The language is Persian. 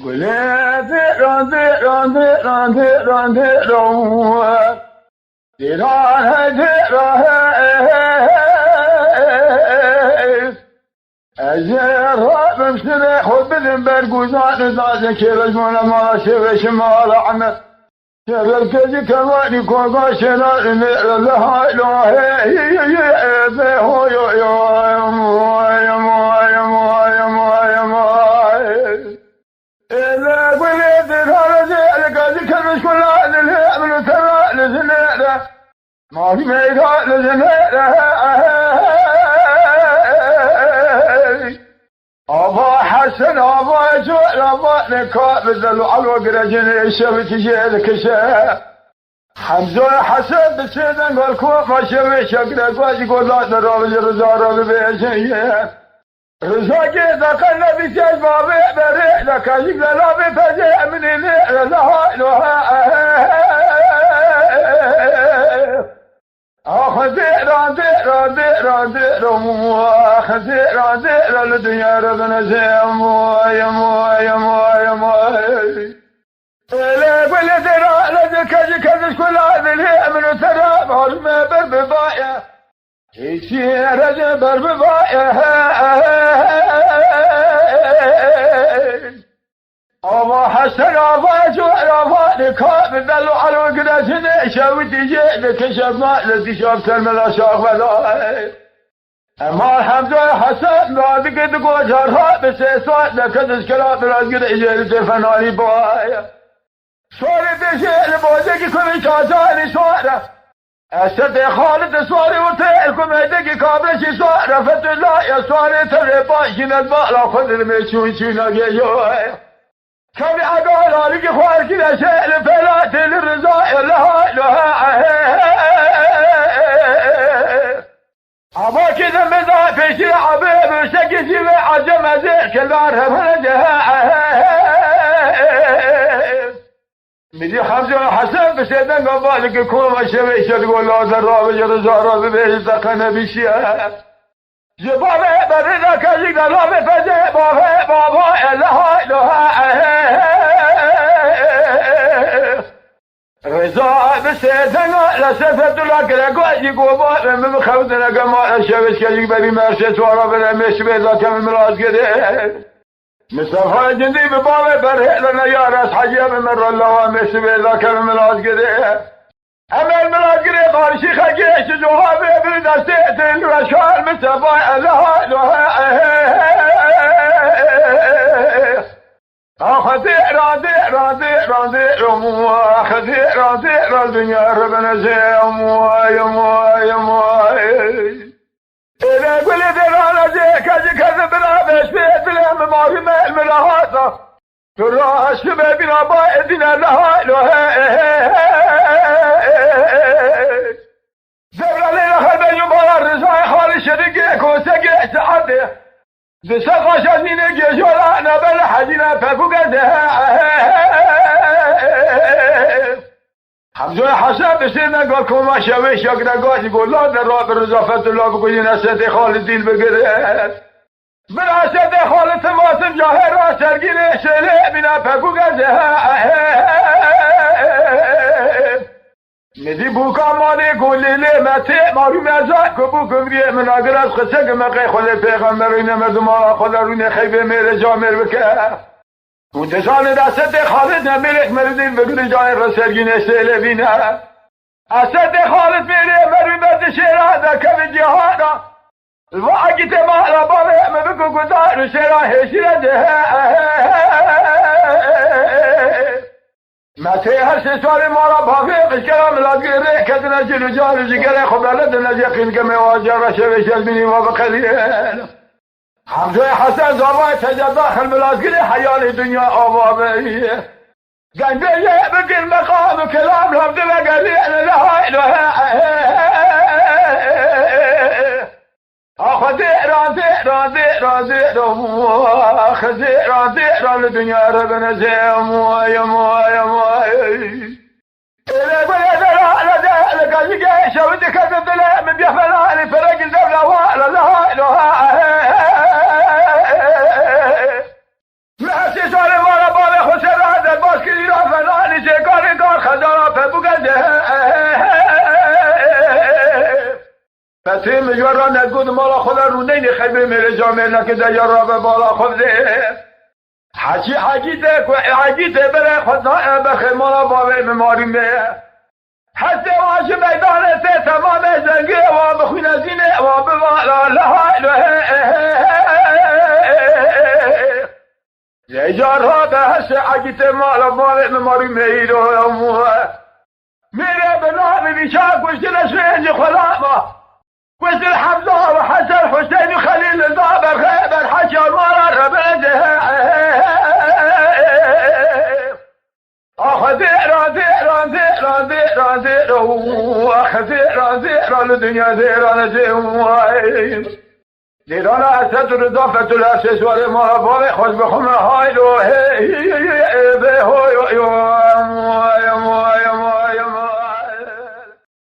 گله دیران دیران دیران دیران دیران دیران دیران اجر رابم سنه خود بدن برگوزان دازن که رجمون ما شوش ما لعنه شبر کجی کمانی کوگا شنار نیر لها الهی هو یو ما في ميدان لزنيره أبا حسن أبا جوال أبا نكاب بدلوا على وقرجين الشبك جيلك شا حمزة حسن بسيدن قال كوب ما شوي شقرق واجي قول لا ترابج رزارة ببيشيه رزاقي ذاقنا بسيج بابي بريء لك أجيب لا بفزيع من الليل لها خزيران ديران ديران ديران خزيران ديران الدنيا ربنا زيم يم لا قل ديران لذك كذا كل هذا اللي من ترى ما بربايا يشي رجل بربايا أبا حسن أبا جوال أبا نكاب دلوا على وقراتنا شاوتي جيدك شبنا الذي شافت الملا شاف ولا أما الحمد لله حسن لا تقد قوجرها بس يسوات لك تذكرات بالأسقر إجيل تفناني بوايا سواري تشيل بوزيكي كمي كازاني سوارة أسد خالد سواري وتيلكم هيدكي كابلشي سوارة فتلا يا سواري ترباشين البالا خذ الميشون شونا جيويا كم أقول عليك خوارك الأشياء فلا الرزاء لها أبا كذا مذا في شيء عبيب سكسي وعجم ذيك البارها فنجها مدي خمسة حسن بسيدن قبالك كوما شويش تقول لا ذرابج رزارة ببيش دقنا بشيها جبابه بريدا كذي لا بفزع بابا لها رضا بسيدن لا سفت لك رقاجي قوبا من خودنا كما شويش كذي بري مرشد ورا بلا مش بيضا كم مراس كده مصطفى جندي ببابه برهي لنا يا راس حجيب من الله مش بيضا كم مراس كده أما الملاك قريب هارشي خجيش جوابي بردستيت الرشال متبايع لها خذيرا خذيرا الدنيا ربنا زيم يم إذا قلت أنا زيك كذب لا بس بيت لهم ما في مال من هذا ترى الشباب بنا بايدنا لها زبر ليلة خذ يبار الرزاي خالي شرقيك وسقيت عده بسقى شنين جيشولا نبل حجنا ففقدها حمزة حسن بسينا قالكم ما شويش يقنا قاس يقول لا دراب الرزافة الله بقولين أسد خالدين بقريت بالأسد خالد ماسم جاهر سرقين شلي بنا ففقدها مدي بوكا مالي قول لي متى مارو مزاك بوكم ري من اگراز خسق مقي خل پیغمبرين مردما خدارون خيبه مير جامر بك وندزان دست خالد نملك مردين بقول جاي رسرگين سيله بينا اسد خالد مير مرو بد شيرا دك جهانا واجت ما ربا ما بكو قدار شيرا هشره متى هر سوال ما را بافق كلام لاجره كدنا جلو جار جگره خب لدنا يقين كما واجر شويش مني وبقليل حمزة حسن زبا تجداخل ملاجره حيال الدنيا ابابي قال بيجي بقل مقام كلام لفظ بقليل لا خذيرا الدنيا ربنا زيم يم إذا قلت لا لك أجيك شودك تطلع من بيفلاني فرق الدولة ولا لها ما سيسوالي ما ربالي حتی مجورا نگود مالا خدا رو نینی خیلی میره جامعه نکده یا را به بالا خود ده حجیته بره خدا بخیر مالا باوی مماری میه حتی واجه میدانه ته تمام زنگی و بخوین زینه و بوالا یجارها به حس حجیته مالا باوی مماری میره میره به نام بیشا کشتی نسوینج خدا ما کشتی حمزه و حسن حسین و خلیل دابر خیبر حجار مالا ربنده آخ زیران لدنیا زیران زیران اسد رضا فتول اسسوار ما باقی خوش بخومه های روحی